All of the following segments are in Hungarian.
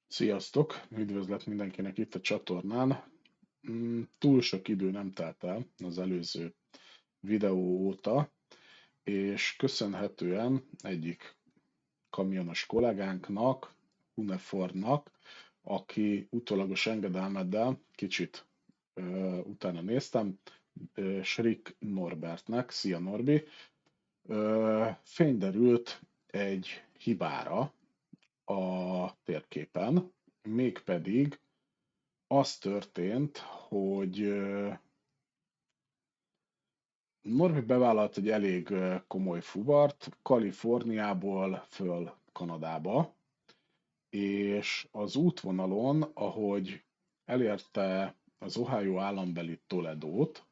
Sziasztok! Üdvözlet mindenkinek itt a csatornán. Túl sok idő nem telt el az előző videó óta, és köszönhetően egyik kamionos kollégánknak, Hunefornak, aki utólagos engedelmeddel, kicsit utána néztem, Schrick Norbertnek, szia Norbi, fény derült egy hibára a térképen, mégpedig az történt, hogy Norbi bevállalt egy elég komoly fuvart Kaliforniából föl Kanadába, és az útvonalon, ahogy elérte az Ohio állambeli Toledót,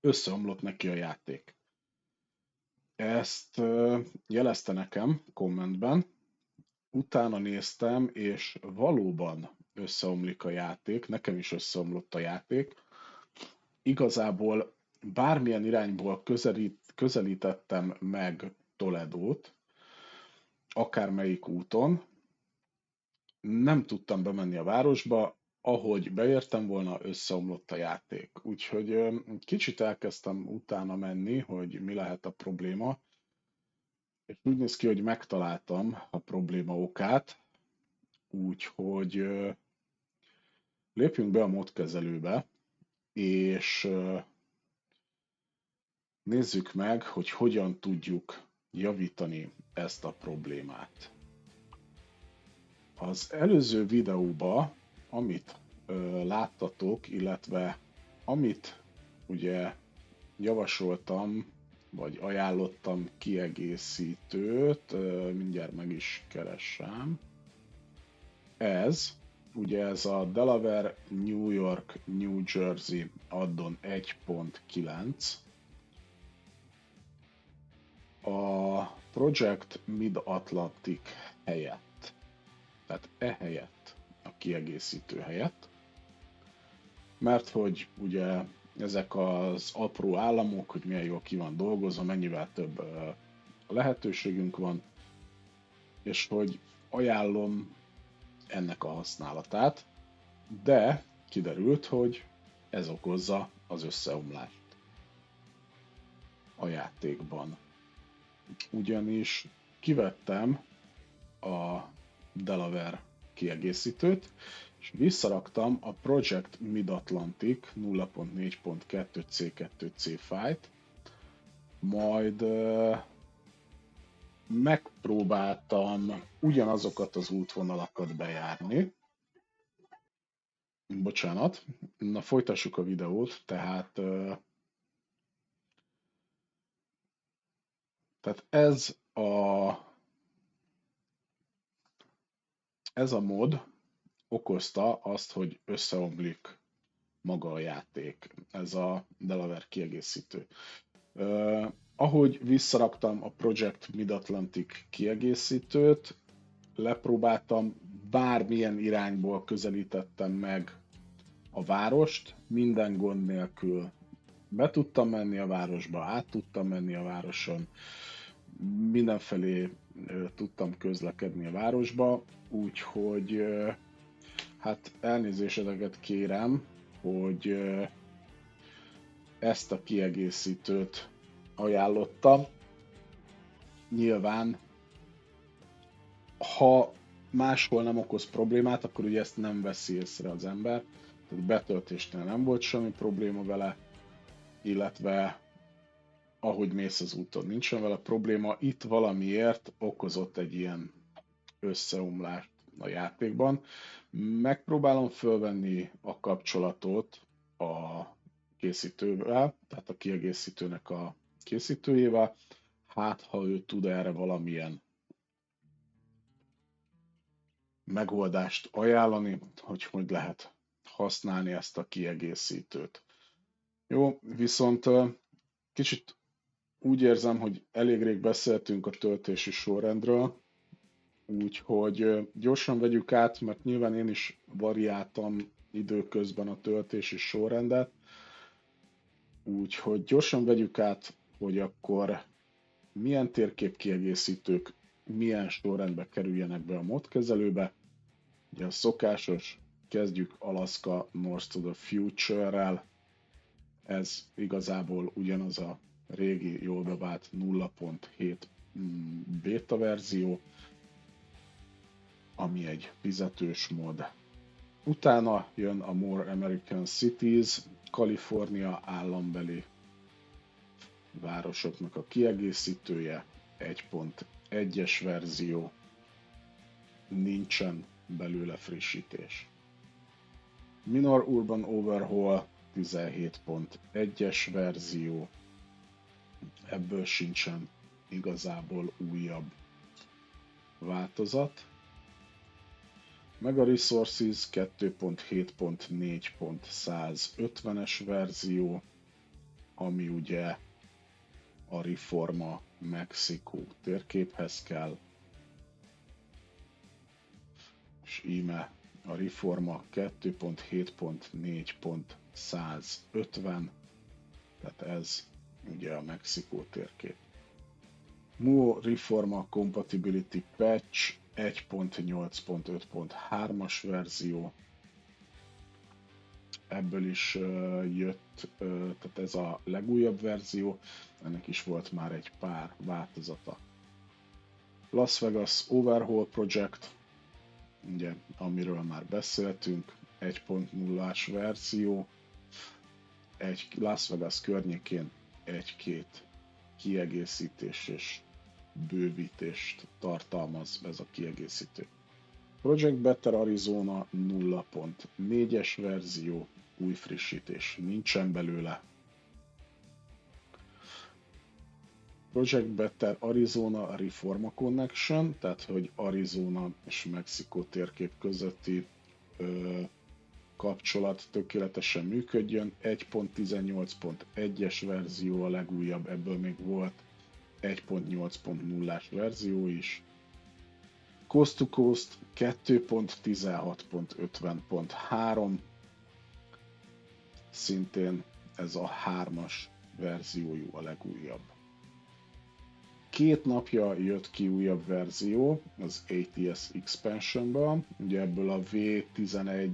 összeomlott neki a játék. Ezt jelezte nekem kommentben, utána néztem, és valóban összeomlik a játék, nekem is összeomlott a játék. Igazából bármilyen irányból közelítettem meg Toledót, akármelyik úton, nem tudtam bemenni a városba, ahogy beértem volna, összeomlott a játék. Úgyhogy kicsit elkezdtem utána menni, hogy mi lehet a probléma, és úgy néz ki, hogy megtaláltam a probléma okát, úgyhogy lépjünk be a módkezelőbe, és nézzük meg, hogy hogyan tudjuk javítani ezt a problémát. Az előző videóban, amit láttatok, illetve amit ugye javasoltam, vagy ajánlottam kiegészítőt, mindjárt meg is keresem. Ez a Delaware, New York, New Jersey addon 1.9, a Project Mid-Atlantic helyett, tehát helyett, a kiegészítő helyett, mert hogy ugye ezek az apró államok, hogy milyen jól ki van dolgozva, mennyivel több lehetőségünk van, és hogy ajánlom ennek a használatát, de kiderült, hogy ez okozza az összeomlást a játékban. Ugyanis kivettem a Delaware kiegészítőt, és visszaraktam a Project Mid-Atlantic 0.4.2 C2C fájlt, majd megpróbáltam ugyanazokat az útvonalakat bejárni. Bocsánat, na folytassuk a videót, tehát ez a mod okozta azt, hogy összeomlik maga a játék, ez a Delaware kiegészítő. Ahogy visszaraktam a Project Mid-Atlantic kiegészítőt, lepróbáltam, bármilyen irányból közelítettem meg a várost, minden gond nélkül be tudtam menni a városba, át tudtam menni a városon, mindenfelé tudtam közlekedni a városba, úgyhogy hát elnézéseteket kérem, hogy ezt a kiegészítőt ajánlottam. Nyilván, ha máshol nem okoz problémát, akkor ugye ezt nem veszi észre az ember. Tehát betöltésnél nem volt semmi probléma vele, illetve ahogy mész az úton, nincsen vele probléma. Itt valamiért okozott egy ilyen összeomlást a játékban. Megpróbálom fölvenni a kapcsolatot a készítővel, tehát a kiegészítőnek a készítőjével, hát ha ő tud erre valamilyen megoldást ajánlani, hogy lehet használni ezt a kiegészítőt. Jó, viszont kicsit úgy érzem, hogy elég rég beszéltünk a töltési sorrendről, úgyhogy gyorsan vegyük át, mert nyilván én is variáltam időközben a töltési sorrendet, úgyhogy gyorsan vegyük át, hogy akkor milyen térképkiegészítők milyen sorrendbe kerüljenek be a modkezelőbe. Ugye a szokásos, kezdjük Alaska North to the Future-rel, ez igazából ugyanaz a régi, jól bevált 0.7 beta verzió, ami egy fizetős mod. Utána jön a More American Cities, Kalifornia állambeli városoknak a kiegészítője, 1.1-es verzió, nincsen belőle frissítés. Minor Urban Overhaul, 17.1-es verzió, ebből sincsen igazából újabb változat. Mega Resources 2.7.4.150-es verzió, ami ugye a Reforma Mexikó térképhez kell, és íme a Reforma 2.7.4.150, tehát ez ugye a Mexikó térkép. Muo Reforma Compatibility Patch 1.8.5.3-as verzió, ebből is jött, tehát ez a legújabb verzió, ennek is volt már egy pár változata. Las Vegas Overhaul Project, ugye, amiről már beszéltünk, 1.0-ás verzió, egy Las Vegas környékén egy-két kiegészítés és bővítést tartalmaz ez a kiegészítő. Project Better Arizona 0.4-es verzió, új frissítés nincsen belőle. Project Better Arizona Reforma Connection, tehát hogy Arizona és Mexikó térkép közötti kapcsolat tökéletesen működjön. 1.18.1-es verzió a legújabb, ebből még volt 1.8.0-ás verzió is. Coast to Coast 2.16.50.3, szintén ez a 3-as verziójú a legújabb. 2 napja jött ki újabb verzió az ATS Expansionban, ugye ebből a V11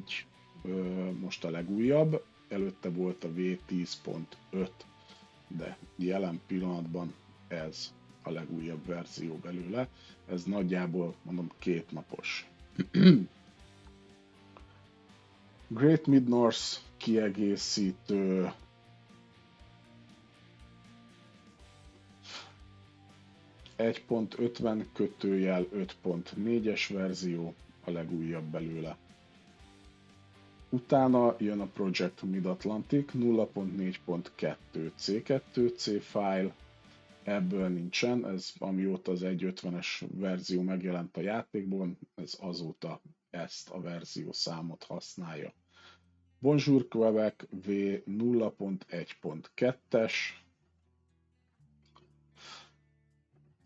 most a legújabb, előtte volt a V10.5, de jelen pillanatban ez a legújabb verzió belőle, ez nagyjából mondom 2 napos. Great Mid-North kiegészítő, (1.50/5.4-es verzió a legújabb belőle. Utána jön a Project Mid-Atlantic 0.4.2 C2C file, ebből nincsen, ez amióta az 1.50-es verzió megjelent a játékban, ez azóta ezt a verziószámot használja. Bonjour Quebec V 0.1.2-es,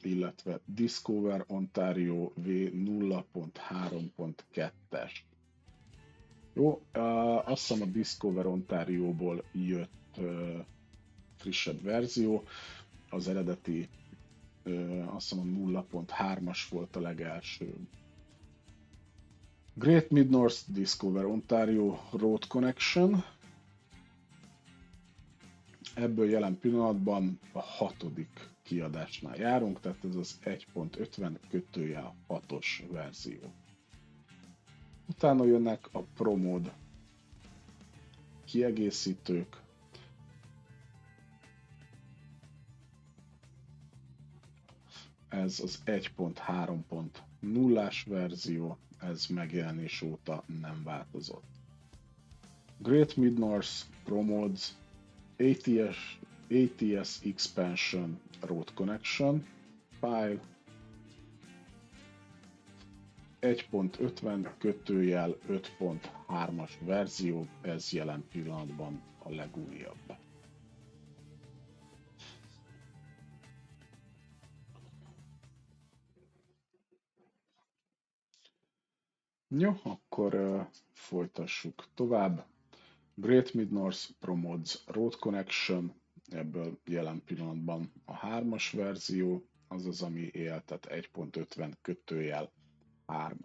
illetve Discover Ontario V 0.3.2-es. Jó, azt hiszem a Discover Ontario-ból jött frissebb verzió, az eredeti azt hiszem a 0.3-as volt a legelső. Great Mid-North Discover Ontario Road Connection, ebből jelen pillanatban a 6. kiadásnál járunk, tehát ez az 1.50/6-os verzió. Utána jönnek a ProMod kiegészítők, ez az 1.3.0-ás verzió, ez megjelenés óta nem változott. Great Mid-North ProMods ATS Expansion Road Connection file 1.50/5.3-as verzió, ez jelen pillanatban a legújabb. Jó, akkor folytassuk tovább. Great Mid-North ProMods Road Connection, ebből jelen pillanatban a 3-as verzió, az az, ami él, tehát 1.50 kötőjel 3.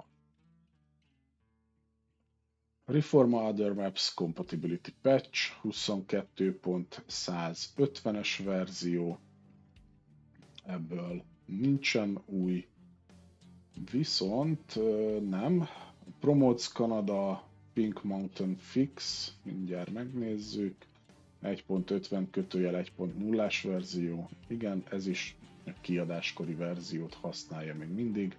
Reforma Other Maps Compatibility Patch 22.150-es verzió, ebből nincsen új, viszont nem. Promotes Canada Pink Mountain Fix, mindjárt megnézzük, 1.50 kötőjel 1.0-ás verzió, igen, ez is a kiadáskori verziót használja még mindig,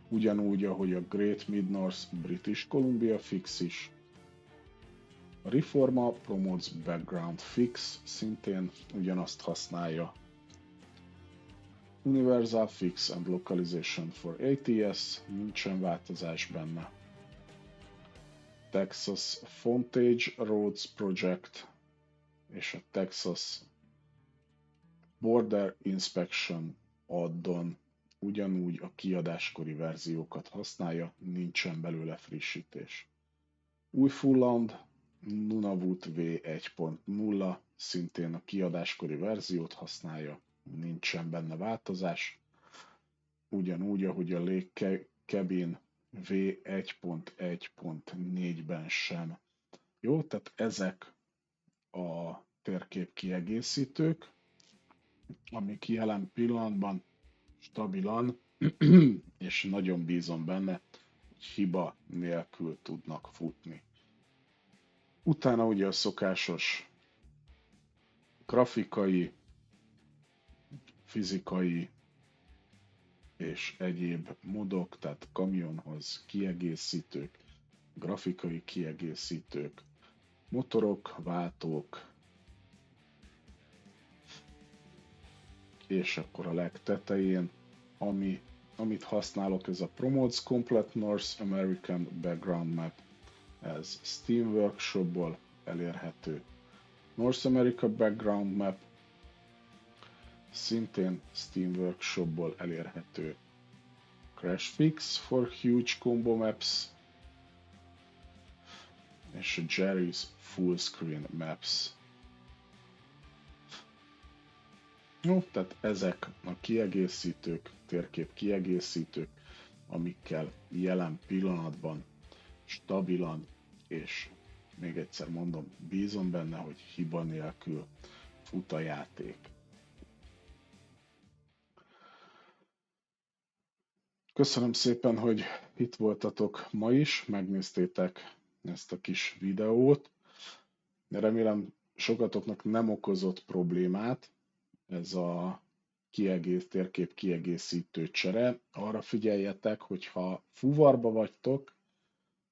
ugyanúgy, ahogy a Great Mid-North British Columbia Fix is. A Reforma Promotes Background Fix szintén ugyanazt használja. Universal Fix and Localization for ATS, nincsen változás benne. Texas Frontage Roads Project és a Texas Border Inspection addon ugyanúgy a kiadáskori verziókat használja, nincsen belőle frissítés. Új-Fulland Nunavut V1.0 szintén a kiadáskori verziót használja, nincsen benne változás, ugyanúgy, ahogy a Lake Cabin V1.1.4-ben sem. Jó, tehát ezek a térkép kiegészítők, amik jelen pillanatban stabilan, és nagyon bízom benne, hogy hiba nélkül tudnak futni. Utána ugye a szokásos grafikai, fizikai és egyéb modok, tehát kamionhoz kiegészítők, grafikai kiegészítők, motorok, váltók, és akkor a legtetején, amit használok, ez a Promotes Complete North American Background Map, ez Steam Workshopból elérhető. North America Background Map szintén Steam Workshopból elérhető. Crash Fix for Huge Combo Maps és a Jerry's Full Screen Maps. Jó, tehát ezek a kiegészítők, térkép kiegészítők, amikkel jelen pillanatban stabilan, és még egyszer mondom, bízom benne, hogy hiba nélkül fut a játék. Köszönöm szépen, hogy itt voltatok ma is, megnéztétek ezt a kis videót. Remélem sokatoknak nem okozott problémát ez a térkép kiegészítő csere. Arra figyeljetek, hogyha fuvarba vagytok,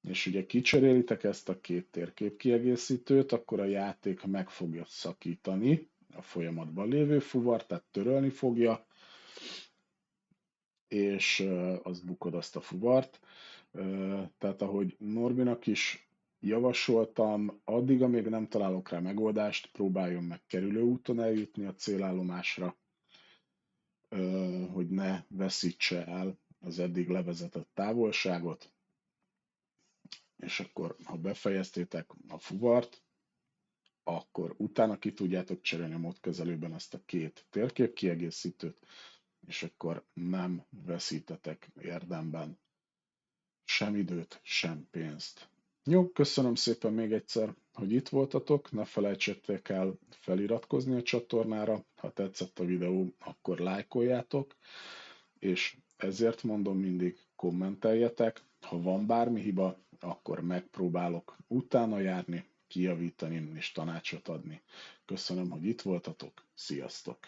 és ugye kicserélitek ezt a két térkép kiegészítőt, akkor a játék meg fogja szakítani a folyamatban lévő fuvart, tehát törölni fogja, és az bukod azt a fuvart. Tehát ahogy Norbinak is javasoltam, addig, amíg nem találok rá megoldást, próbáljon meg kerülőúton eljutni a célállomásra, hogy ne veszítse el az eddig levezetett távolságot, és akkor, ha befejeztétek a fuvart, akkor utána ki tudjátok cserélni a módkezelőben ezt a két térképkiegészítőt, és akkor nem veszítetek érdemben sem időt, sem pénzt. Jó, köszönöm szépen még egyszer, hogy itt voltatok, ne felejtsétek el feliratkozni a csatornára, ha tetszett a videó, akkor lájkoljátok, és ezért mondom mindig, kommenteljetek, ha van bármi hiba, akkor megpróbálok utána járni, kijavítani és tanácsot adni. Köszönöm, hogy itt voltatok, sziasztok!